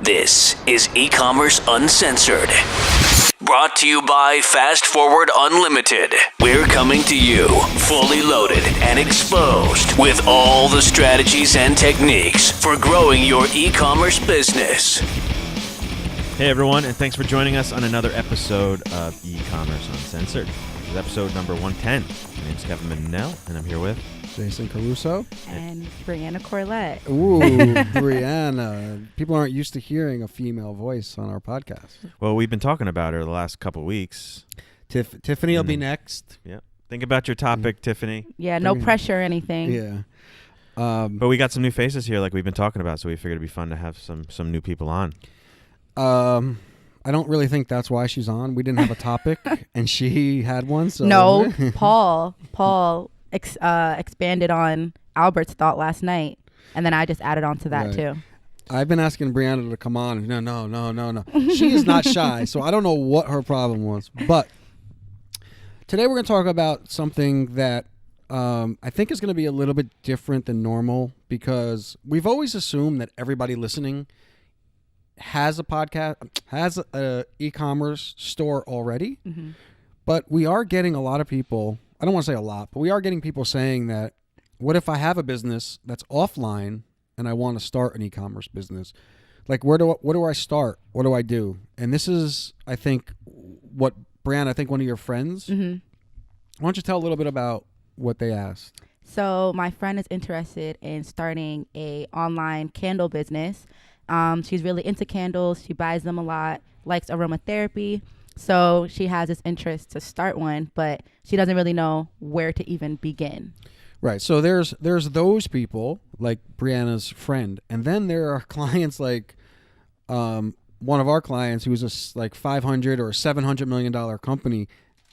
This is Ecommerce Uncensored. Brought to you by Fast Forward Unlimited. We're coming to you fully loaded and exposed with all the strategies and techniques for growing your e-commerce business. Hey everyone, and thanks for joining us on another episode of E-Commerce Uncensored. This is episode number 110. My name's Kevin Manel, and I'm here with Jason Caruso. And Brianna Corlett. Ooh, Brianna. People aren't used to hearing a female voice on our podcast. Well, we've been talking about her the last couple weeks. Tiffany will be next. Yeah. Think about your topic, Tiffany. Yeah, no pressure or anything. Yeah. But we got some new faces here like we've been talking about, so we figured it'd be fun to have some new people on. I don't really think that's why she's on. We didn't have a topic, and she had one. So No, Paul expanded on Albert's thought last night, and then I just added on to that too. I've been asking Brianna to come on. No. She is not shy, so I don't know what her problem was. But today we're going to talk about something that I think is going to be a little bit different than normal, because we've always assumed that everybody listening has a podcast, has a e-commerce store already. Mm-hmm. But we are getting a lot of people, I don't want to say a lot, but we are getting people saying that, what if I have a business that's offline and I want to start an e-commerce business? Like, what do I start? What do I do? And this is, I think, what, Brianna, I think one of your friends, why don't you tell a little bit about what they asked? So my friend is interested in starting a online candle business. She's really into candles. She buys them a lot, likes aromatherapy. So she has this interest to start one, but she doesn't really know where to even begin. Right. So there's those people like Brianna's friend. And then there are clients like one of our clients who's a like $500 or $700 million company,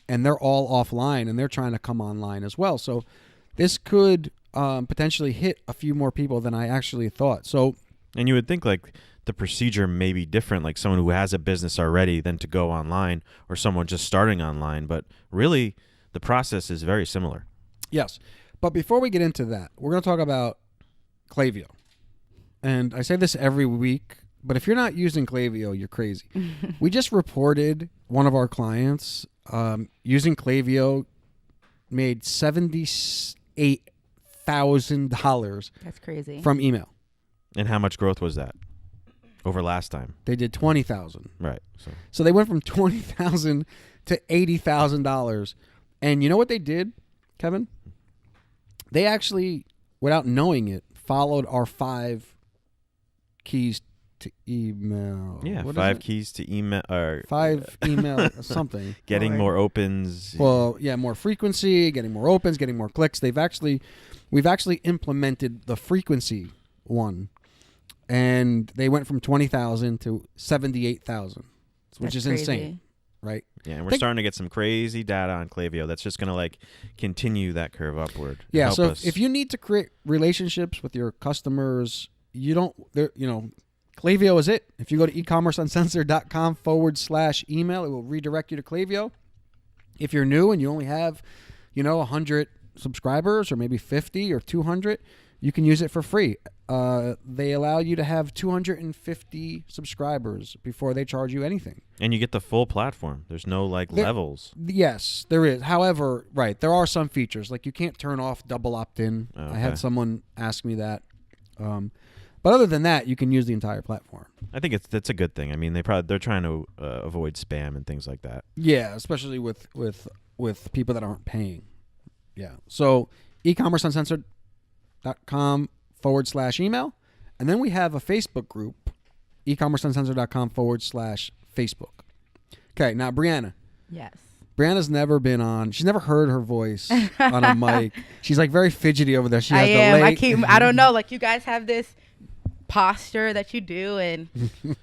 and they're all offline and they're trying to come online as well. So this could potentially hit a few more people than I actually thought. So, and you would think like the procedure may be different, like someone who has a business already than to go online, or someone just starting online. But really, the process is very similar. Yes. But before we get into that, we're going to talk about Klaviyo. And I say this every week, but if you're not using Klaviyo, you're crazy. We just reported one of our clients using Klaviyo made $78,000. That's crazy. From email. And how much growth was that over last time? They did $20,000. Right. So they went from $20,000 to $80,000. And you know what they did, Kevin? They actually, without knowing it, followed our 5 keys to email. Yeah, 5 keys to email. Or 5 email something. Getting more opens. Well, yeah, more frequency, getting more opens, getting more clicks. We've actually implemented the frequency one. And they went from 20,000 to 78,000, which is crazy. Insane, right? Yeah, and we're starting to get some crazy data on Klaviyo that's just going to like continue that curve upward. Yeah, so if you need to create relationships with your customers, Klaviyo is it. If you go to ecommerceuncensored.com/email, it will redirect you to Klaviyo. If you're new and you only have, 100 subscribers or maybe 50 or 200, you can use it for free. They allow you to have 250 subscribers before they charge you anything. And you get the full platform. There's no levels. Yes, there is. However, right, there are some features. Like you can't turn off double opt-in. Okay. I had someone ask me that. But other than that, you can use the entire platform. I think that's a good thing. I mean, they're trying to avoid spam and things like that. Yeah, especially with people that aren't paying. Yeah. So ecommerceuncensored.com/email. And then we have a Facebook group, ecommerceuncensored.com/Facebook. Okay, now Brianna. Yes. Brianna's never been on. She's never heard her voice on a mic. She's like very fidgety over there. She has I don't know. Like you guys have this posture that you do, and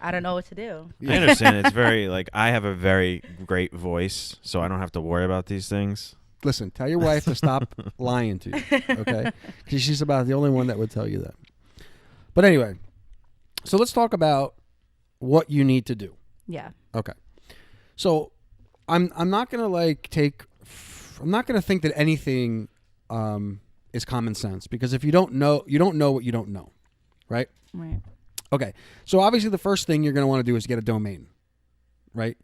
I don't know what to do. I understand. It's very I have a very great voice, so I don't have to worry about these things. Listen, tell your wife to stop lying to you, okay? Because she's about the only one that would tell you that. But anyway, so let's talk about what you need to do. Yeah. Okay. So I'm not gonna I'm not gonna think that anything is common sense, because if you don't know what you don't know, right? Right. Okay. So obviously the first thing you're going to want to do is get a domain, right?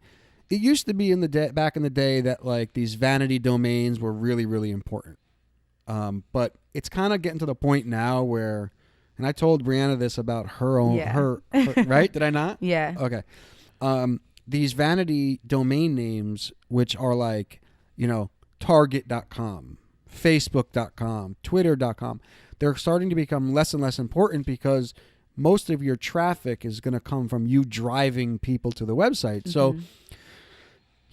It used to be back in the day that like these vanity domains were really, really important. But it's kind of getting to the point now where, and I told Brianna this about her own, her right? Did I not? Yeah. Okay. These vanity domain names, which are like, Target.com, Facebook.com, Twitter.com, they're starting to become less and less important because most of your traffic is going to come from you driving people to the website. So,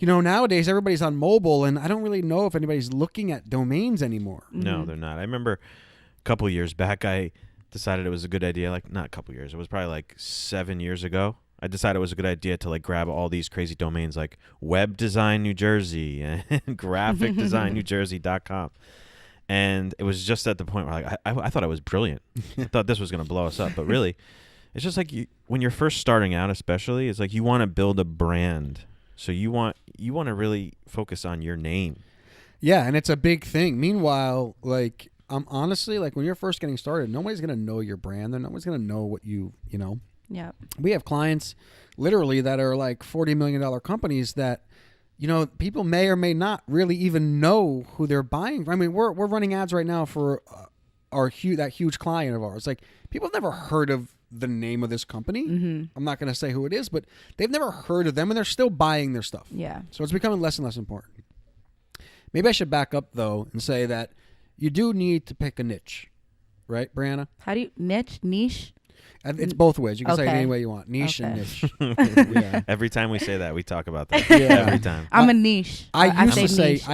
nowadays everybody's on mobile, and I don't really know if anybody's looking at domains anymore. No, they're not. I remember a couple years back, I decided it was a good idea. Like, not a couple years. It was probably like 7 years ago. I decided it was a good idea to like grab all these crazy domains like Web Design New Jersey and Graphic Design New Jersey.com. And it was just at the point where like I thought I was brilliant. I thought this was going to blow us up. But really, it's just like when you're first starting out especially, it's like you want to build a brand. So you want to really focus on your name. Yeah, and it's a big thing. Meanwhile, like honestly, like when you're first getting started, nobody's going to know your brand. And nobody's going to know what you know. Yeah. We have clients literally that are like $40 million companies that, people may or may not really even know who they're buying. I mean, we're running ads right now for that huge client of ours. Like, people have never heard of the name of this company. I'm not going to say who it is, but they've never heard of them, and they're still buying their stuff. Yeah. So it's becoming less and less important. Maybe I should back up, though, and say that you do need to pick a niche. Right, Brianna? How do you niche? It's both ways. You can say it Okay. any way you want. Niche and niche. Yeah. Every time we say that, we talk about that. Yeah. Every time. I'm a niche. I niche.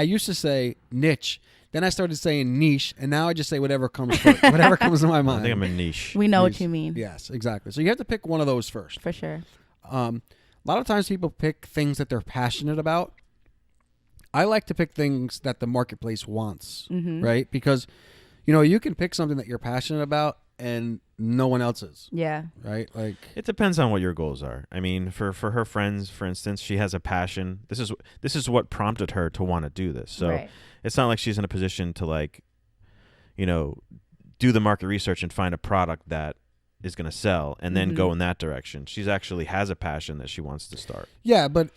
used to say niche. Then I started saying niche, and now I just say whatever comes first, whatever comes to my mind. I think I'm a niche. We know Niche. what you mean. Yes, exactly. So you have to pick one of those first. For sure. A lot of times people pick things that they're passionate about. I like to pick things that the marketplace wants, right? Because, you can pick something that you're passionate about and no one else is. Yeah. Right? Like, It depends on what your goals are. I mean, for her friends, for instance, she has a passion. This is what prompted her to want to do this. So Right. it's not like she's in a position to like, do the market research and find a product that is going to sell and then go in that direction. She's actually has a passion that she wants to start. yeah, but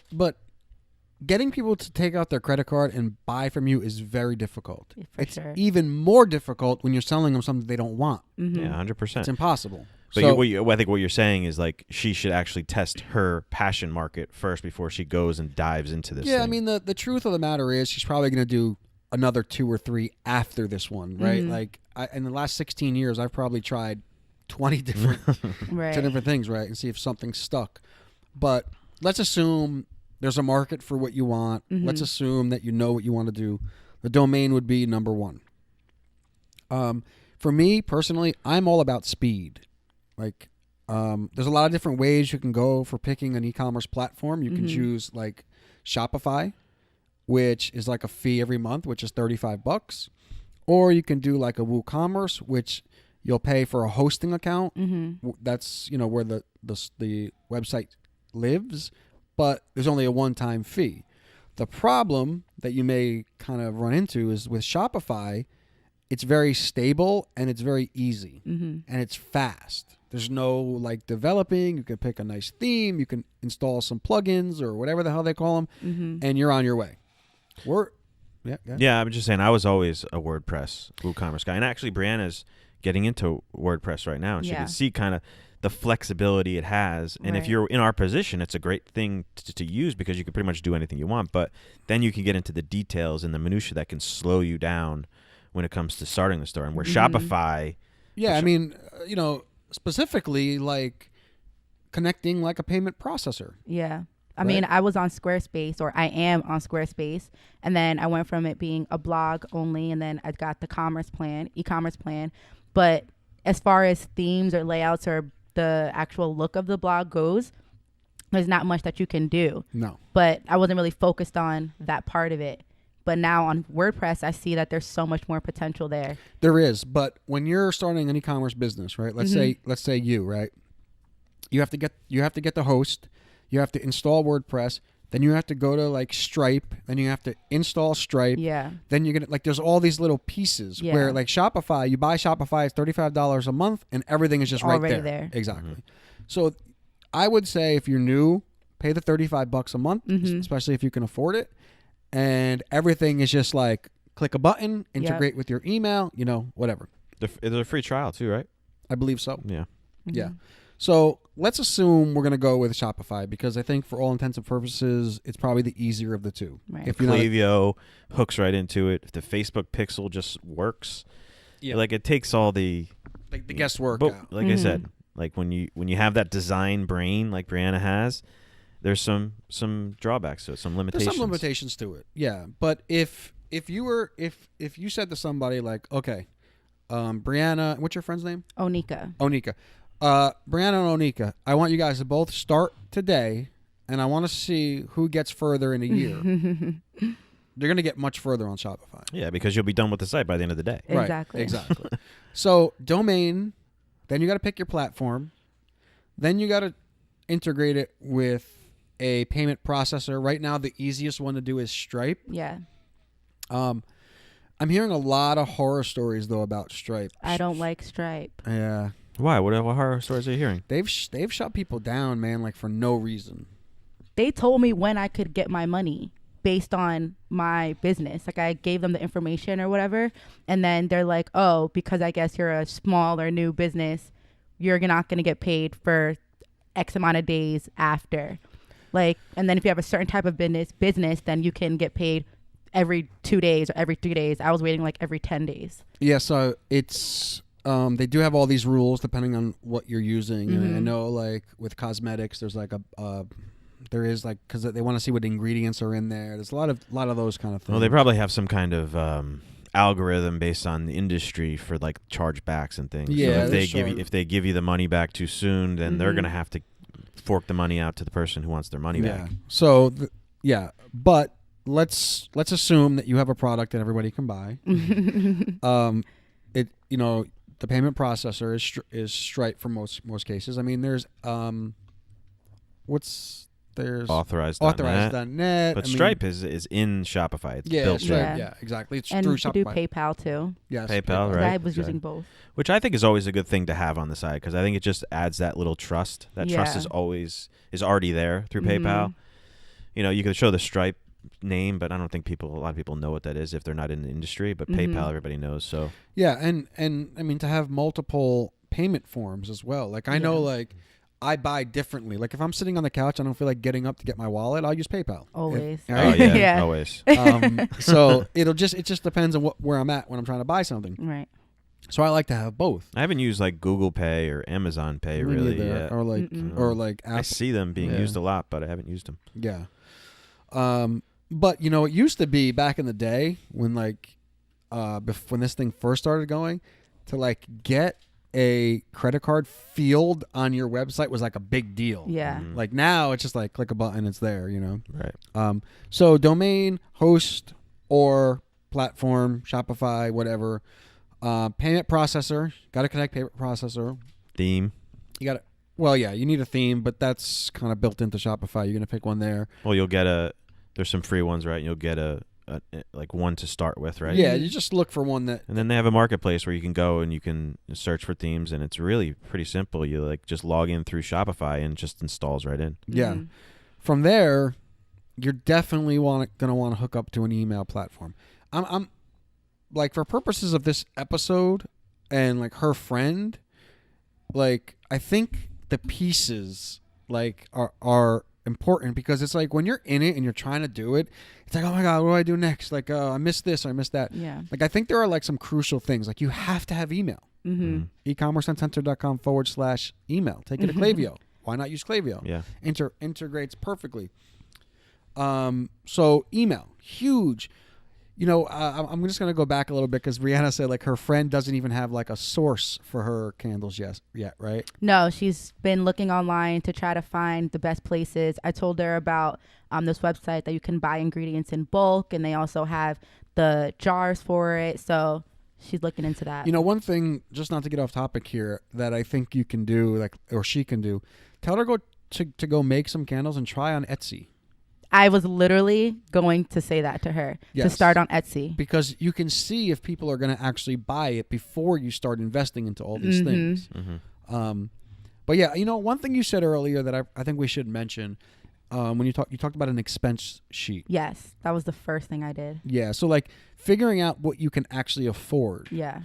getting people to take out their credit card and buy from you is very difficult. For It's sure. even more difficult when you're selling them something they don't want. Yeah, 100%. It's impossible. But So- I think what you're saying is like she should actually test her passion market first before she goes and dives into this. yeah, thing. I mean, the truth of the matter is she's probably going to do another 2 or 3 after this one, right? Like, in the last 16 years, I've probably tried 20 different Right. different things, right, and see if something stuck. But let's assume there's a market for what you want. Let's assume that you know what you want to do. The domain would be number one. For me personally, I'm all about speed. Like, there's a lot of different ways you can go for picking an e-commerce platform. You can choose like Shopify, which is like a fee every month, which is $35, or you can do like a WooCommerce, which you'll pay for a hosting account. That's where the website lives, but there's only a one-time fee. The problem that you may kind of run into is with Shopify, it's very stable and it's very easy and it's fast. There's no like developing. You can pick a nice theme. You can install some plugins or whatever the hell they call them, and you're on your way. Yeah, I'm just saying I was always a WordPress WooCommerce guy. And actually, Brianna's getting into WordPress right now, and she can see kind of the flexibility it has. And if Right. you're in our position, it's a great thing to use because you can pretty much do anything you want. But then you can get into the details and the minutia that can slow you down when it comes to starting the store. And where Shopify... Yeah, I mean, specifically like connecting like a payment processor. Yeah. I mean, I was on Squarespace, or I am on Squarespace, and then I went from it being a blog only, and then I got the e-commerce plan. But as far as themes or layouts or the actual look of the blog goes, there's not much that you can do. No. But I wasn't really focused on that part of it. But now on WordPress, I see that there's so much more potential there. There is, but when you're starting an e-commerce business, right? Let's say you, right? You have to get the host, you have to install WordPress, Then you have to go to like Stripe. Then you have to install Stripe. Yeah. Then you're gonna like there's all these little pieces where like Shopify, you buy Shopify, it's $35 a month, and everything is just Already right there. Exactly. So I would say if you're new, pay the $35 a month, especially if you can afford it, and everything is just like click a button, integrate with your email, whatever. There's a free trial too, right? I believe so. Yeah. Yeah. So let's assume we're going to go with Shopify because I think for all intents and purposes, it's probably the easier of the two. Right. If you're not Klaviyo hooks right into it. If the Facebook pixel just works, like it takes all the guesswork but out. like I said, like when you have that design brain like Brianna has, there's some drawbacks to it, some limitations. There's some limitations to it. Yeah. But if you said to somebody like, okay, Brianna, what's your friend's name? Onika. Brianna and Onika, I want you guys to both start today, and I want to see who gets further in a year. They're going to get much further on Shopify. Yeah, because you'll be done with the site by the end of the day. Exactly. Right, exactly. So domain, then you got to pick your platform, then you got to integrate it with a payment processor. Right now, the easiest one to do is Stripe. Yeah. I'm hearing a lot of horror stories though about Stripe. I don't like Stripe. Yeah. Why? What horror stories are you hearing? They've shut people down, man, like for no reason. They told me when I could get my money based on my business. Like I gave them the information or whatever. And then they're like, oh, because I guess you're a small or new business, you're not going to get paid for X amount of days after. Like, and then if you have a certain type of business, then you can get paid every 2 days or every 3 days. I was waiting like every 10 days. Yeah. So it's, they do have all these rules depending on what you're using. And I know like with cosmetics, there's like there is like, cause they want to see what ingredients are in there. There's a lot of those kind of things. Well, they probably have some kind of algorithm based on the industry for like chargebacks and things. Yeah. So if they give you the money back too soon, then they're gonna have to fork the money out to the person who wants their money back. So but let's assume that you have a product that everybody can buy. The payment processor is Stripe for most cases. I mean, there's Authorized.net. But Stripe is in Shopify. It's built Stripe, in. yeah, exactly. It's and through you Shopify. do PayPal too. Yes, PayPal, right? I was using both. Which I think is always a good thing to have on the side because I think it just adds that little trust. That trust is already there through PayPal. You could show the Stripe name, but I don't think a lot of people know what that is if they're not in the industry. But PayPal, everybody knows. So and I mean to have multiple payment forms as well. Like I know, like I buy differently. Like if I'm sitting on the couch, I don't feel like getting up to get my wallet. I'll use PayPal. Always. Yeah, always. So it just depends on where I'm at when I'm trying to buy something. Right. So I like to have both. I haven't used like Google Pay or Amazon Pay really yet. Or like Apple. I see them being used a lot, but I haven't used them. Yeah. But it used to be back in the day when when this thing first started going, to like get a credit card field on your website was like a big deal. Yeah. Like now it's just like click a button, it's there, Right. So domain, host, or platform, Shopify, whatever. Payment processor, got to connect payment processor. Theme. You got to. Well, yeah, you need a theme, but that's kind of built into Shopify. You're gonna pick one there. Well, you'll get there's some free ones, right? You'll get a one to start with, right? Yeah, you just look for one that. And then they have a marketplace where you can go and you can search for themes, and it's really pretty simple. You like just log in through Shopify and it just installs right in. Yeah. From there, you're definitely gonna want to hook up to an email platform. I'm like, for purposes of this episode and like her friend, like I think the pieces like are important, because it's like when you're in it and you're trying to do it, it's like, oh my God, what do I do next? Like, I missed this, or I missed that. Yeah. Like I think there are like some crucial things. Like you have to have email. ecommerce.uncensored.com/email. Take it to Klaviyo. Why not use Klaviyo? Yeah. Integrates perfectly. So email, huge. I'm just going to go back a little bit because Brianna said like her friend doesn't even have like a source for her candles yet, right? No, she's been looking online to try to find the best places. I told her about this website that you can buy ingredients in bulk, and they also have the jars for it. So she's looking into that. One thing, just not to get off topic here, that I think you can do, or she can do, tell her to go make some candles and try on Etsy. I was literally going to say that to her, to Yes. start on Etsy. Because you can see if people are going to actually buy it before you start investing into all these things. But yeah, one thing you said earlier that I think we should mention, when you talked about an expense sheet. Yes, that was the first thing I did. Yeah, so like figuring out what you can actually afford. Yeah.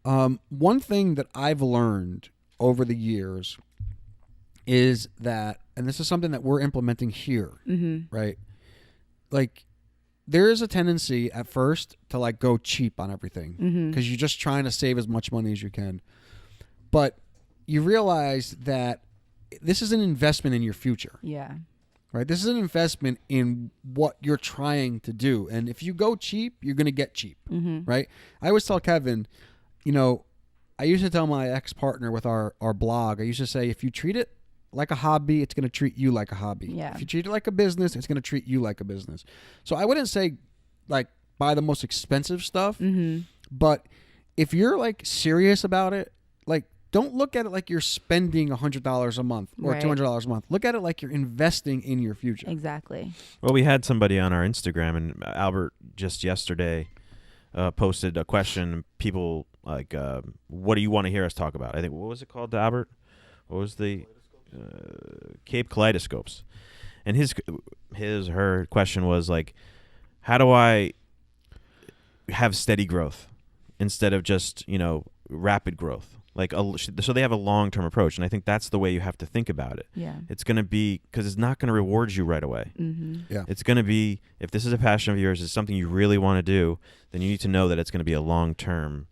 One thing that I've learned over the years is that, and this is something that we're implementing here, right? Like, there is a tendency at first to like go cheap on everything because you're just trying to save as much money as you can. But you realize that this is an investment in your future. Yeah. Right? This is an investment in what you're trying to do. And if you go cheap, you're going to get cheap. Right? I always tell Kevin, I used to tell my ex-partner with our blog, I used to say, if you treat it like a hobby, it's going to treat you like a hobby. Yeah. If you treat it like a business, it's going to treat you like a business. So I wouldn't say like buy the most expensive stuff, but if you're like serious about it, like don't look at it like you're spending $100 a month or Right. $200 a month. Look at it like you're investing in your future. Exactly. Well, we had somebody on our Instagram, and Albert just yesterday posted a question. People like, what do you want to hear us talk about? I think, what was it called, Albert? What was the Cape Kaleidoscopes? And her question was like, how do I have steady growth instead of just rapid growth? Like so they have a long-term approach, and I think that's the way you have to think about it. Yeah. It's going to be, because it's not going to reward you right away. Yeah. It's going to be, if this is a passion of yours, it's something you really want to do, then you need to know that it's going to be a long-term,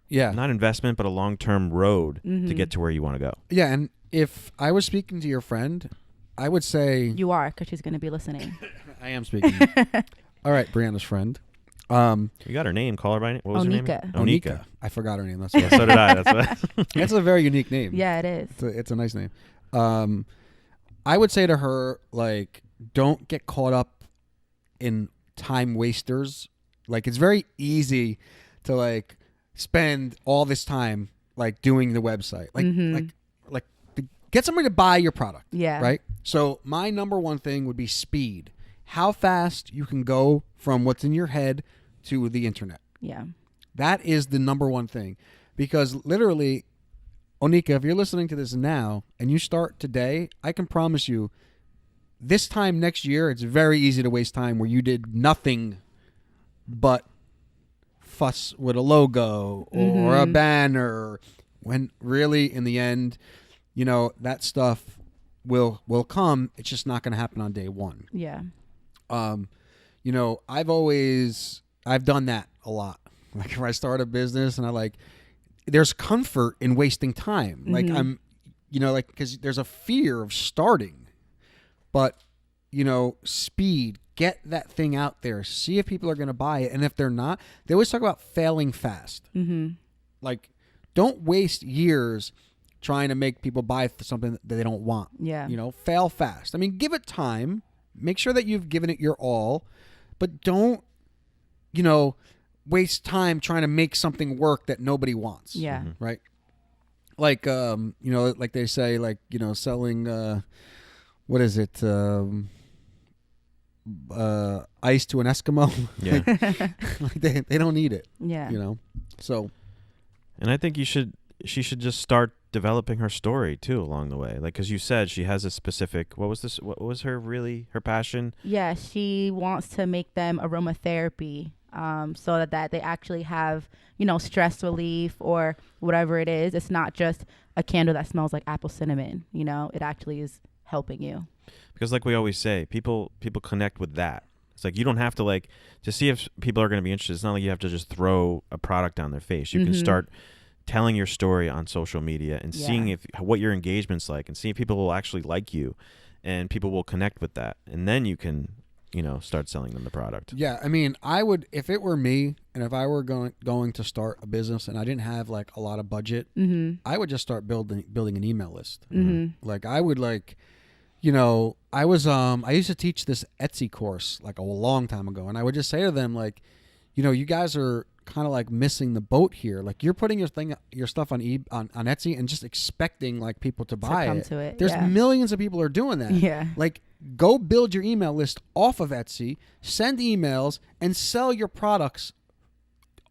Yeah. not investment, but a long-term road to get to where you want to go. Yeah. And if I was speaking to your friend, I would say... You are, because she's going to be listening. I am speaking. All right, Brianna's friend. You got her name. Call her by name. What was her name? Onika. Onika. I forgot her name. That's Yeah, so did I. That's what. That's a very unique name. Yeah, it is. It's a nice name. I would say to her, like, don't get caught up in time wasters. Like, it's very easy to like spend all this time like doing the website, like to get somebody to buy your product. Yeah. Right. So my number one thing would be speed. How fast you can go from what's in your head to the internet. Yeah. That is the number one thing, because literally, Onika, if you're listening to this now and you start today, I can promise you this time next year, it's very easy to waste time where you did nothing but fuss with a logo or a banner, when really in the end, that stuff will come. It's just not going to happen on day one. Yeah. I've done that a lot. Like if I start a business and there's comfort in wasting time. Like because there's a fear of starting, but speed, get that thing out there, see if people are going to buy it. And if they're not, they always talk about failing fast. Like don't waste years trying to make people buy something that they don't want. Yeah. Fail fast. I mean, give it time, make sure that you've given it your all, but don't, waste time trying to make something work that nobody wants. Yeah. Right. Like, like they say, like, selling, what is it? Ice to an Eskimo. Yeah. Like they don't need it. Yeah. So. And I think she should just start developing her story too along the way. Like, because you said she has a specific, what was her passion? Yeah, she wants to make them aromatherapy, so that they actually have, stress relief or whatever it is. It's not just a candle that smells like apple cinnamon, it actually is helping you. Because like we always say, people connect with that. It's like you don't have to to see if people are going to be interested. It's not like you have to just throw a product down their face. You can start telling your story on social media and seeing what your engagement's like, and seeing if people will actually like you and people will connect with that. And then you can, start selling them the product. Yeah. I mean, I would, if it were me and if I were going to start a business and I didn't have like a lot of budget, I would just start building an email list. Like I would I used to teach this Etsy course like a long time ago. And I would just say to them, like, you guys are kind of like missing the boat here. Like you're putting your stuff on Etsy and just expecting like people to buy come it. to it, There's yeah. millions of people who are doing that. Yeah. Like go build your email list off of Etsy, send emails, and sell your products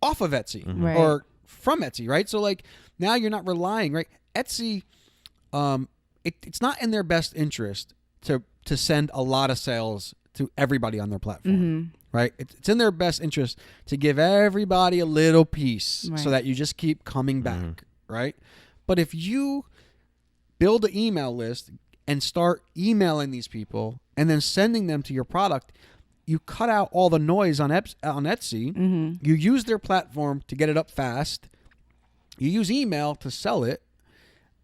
off of Etsy Right. or from Etsy, right? So like now you're not relying, right? Etsy, it's not in their best interest to send a lot of sales to everybody on their platform, right? It's in their best interest to give everybody a little piece so that you just keep coming back, right? But if you build an email list and start emailing these people and then sending them to your product, you cut out all the noise on Etsy. You use their platform to get it up fast. You use email to sell it.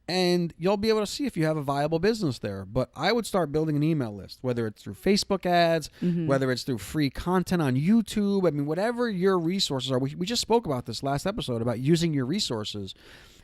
And you'll be able to see if you have a viable business there. But I would start building an email list, whether it's through Facebook ads, whether it's through free content on YouTube. I mean, whatever your resources are. We just spoke about this last episode about using your resources.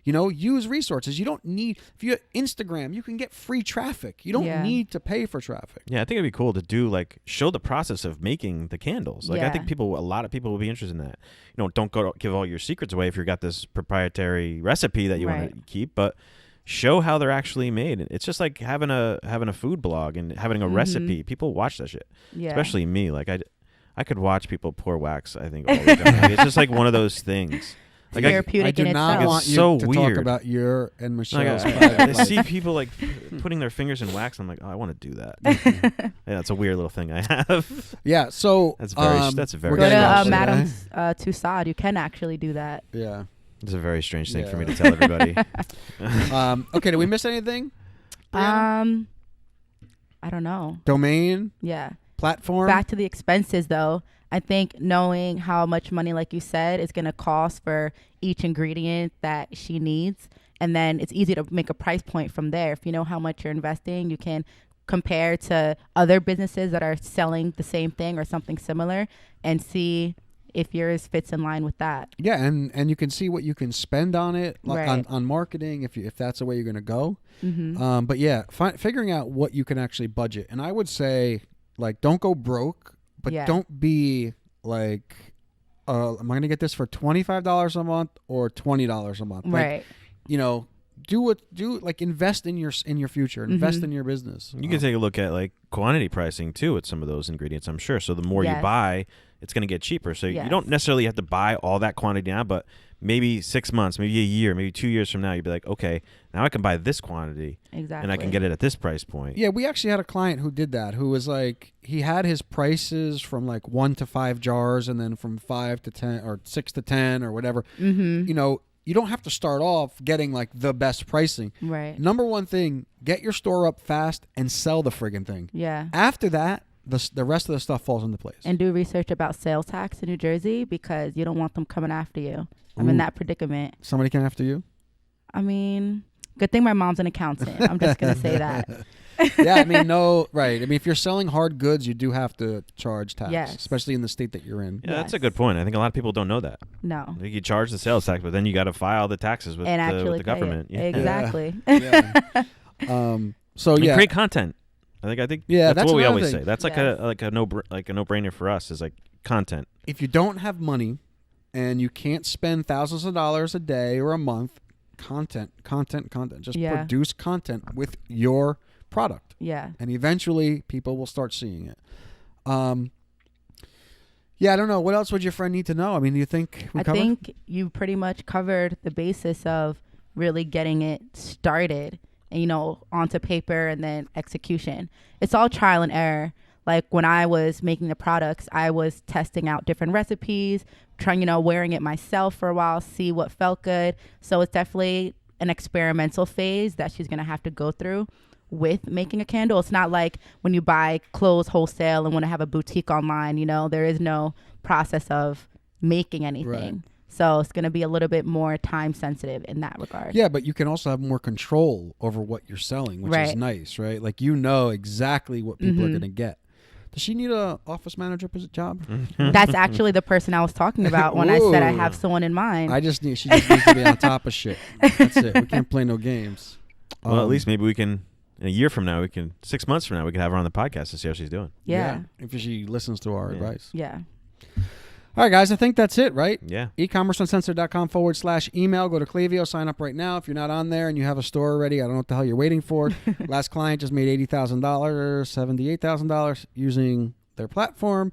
You know, use resources. You don't need, if you have Instagram, you can get free traffic. You don't need to pay for traffic. Yeah, I think it'd be cool to do like show the process of making the candles. Like I think a lot of people will be interested in that. You know, don't give all your secrets away if you've got this proprietary recipe that you want to keep, but show how they're actually made. It's just like having a food blog and having a recipe. People watch that shit. Yeah. Especially me. Like I could watch people pour wax, I think, all the time. Like, it's just like one of those things. Like therapeutic I do in not itself. want you so to weird. talk about your and Michelle's like, private I life. see people like putting their fingers in wax. I'm like, oh, I want to do that. Yeah, it's a weird little thing I have. Yeah, so that's very we're Go getting to close, Madame Tussaud. You can actually do that. Yeah. It's a very strange thing for me to tell everybody. Okay, did we miss anything? Brianna? I don't know. Domain? Yeah. Platform? Back to the expenses, though. I think knowing how much money, like you said, is going to cost for each ingredient that she needs. And then it's easy to make a price point from there. If you know how much you're investing, you can compare to other businesses that are selling the same thing or something similar and see if yours fits in line with that. Yeah, and you can see what you can spend on it, like Right. on marketing, if that's the way you're going to go. But yeah, figuring out what you can actually budget. And I would say, like, don't go broke, but don't be like, am I going to get this for $25 a month or $20 a month? Right. Like, you know, invest in your future, invest in your business. You can take a look at like quantity pricing too with some of those ingredients, I'm sure. So the more you buy, it's going to get cheaper. So you don't necessarily have to buy all that quantity now, but maybe 6 months, maybe a year, maybe 2 years from now, you'd be like, okay, now I can buy this quantity. Exactly. And I can get it at this price point. Yeah, we actually had a client who did that, who was like, he had his prices from like 1 to 5 jars and then from 5 to 10 or 6 to 10 or whatever. You know, you don't have to start off getting like the best pricing. Right. Number one thing, get your store up fast and sell the friggin' thing. Yeah. After that, the rest of the stuff falls into place. And do research about sales tax in New Jersey because you don't want them coming after you. I'm in that predicament. Somebody came after you? I mean, good thing my mom's an accountant. I'm just going to say that. Yeah, I mean, right. I mean, if you're selling hard goods, you do have to charge tax, especially in the state that you're in. Yeah, that's a good point. I think a lot of people don't know that. No. Like you charge the sales tax, but then you got to file the taxes with the government. Yeah. Exactly. Yeah. So and yeah, create content. I think that's what we always say. That's like a no-brainer for us is like content. If you don't have money and you can't spend thousands of dollars a day or a month, content. Just produce content with your product. Yeah. And eventually people will start seeing it. Yeah, I don't know. What else would your friend need to know? I mean, do you think we covered? I think you pretty much covered the basis of really getting it started and, you know, onto paper and then execution. It's all trial and error. Like when I was making the products, I was testing out different recipes, trying, you know, wearing it myself for a while, see what felt good. So it's definitely an experimental phase that she's going to have to go through with making a candle. It's not like when you buy clothes wholesale and want to have a boutique online, you know, there is no process of making anything. Right. So it's going to be a little bit more time sensitive in that regard. Yeah, but you can also have more control over what you're selling, which is nice, right? Like you know exactly what people are going to get. Does she need a office manager job? That's actually the person I was talking about when I said I have someone in mind. She just needs to be on top of shit. That's it. We can't play no games. Well, at least maybe we can, in a year from now, 6 months from now, we can have her on the podcast to see how she's doing. Yeah. If she listens to our advice. Yeah. All right, guys, I think that's it, right? Yeah. ecommerceuncensored.com/email. Go to Klaviyo, sign up right now. If you're not on there and you have a store already, I don't know what the hell you're waiting for. Last client just made $80,000, $78,000 using their platform.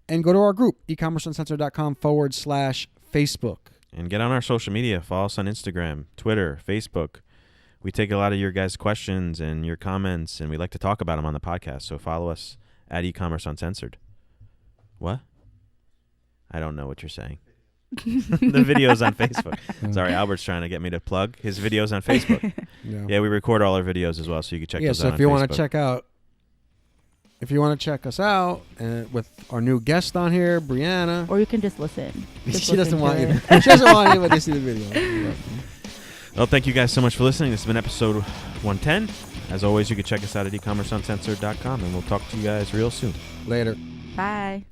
And go to our group, ecommerceuncensored.com/Facebook. And get on our social media. Follow us on Instagram, Twitter, Facebook. We take a lot of your guys' questions and your comments, and we like to talk about them on the podcast. So follow us at Ecommerce Uncensored. What? I don't know what you're saying. The video's on Facebook. Sorry, Albert's trying to get me to plug his videos on Facebook. Yeah, we record all our videos as well, so you can check those out on Facebook. So if you want to check out, if you want to check us out with our new guest on here, Brianna. Or you can just listen. She doesn't want you. She doesn't want anybody to see the video. Well, thank you guys so much for listening. This has been episode 110. As always, you can check us out at ecommerceuncensored.com, and we'll talk to you guys real soon. Later. Bye.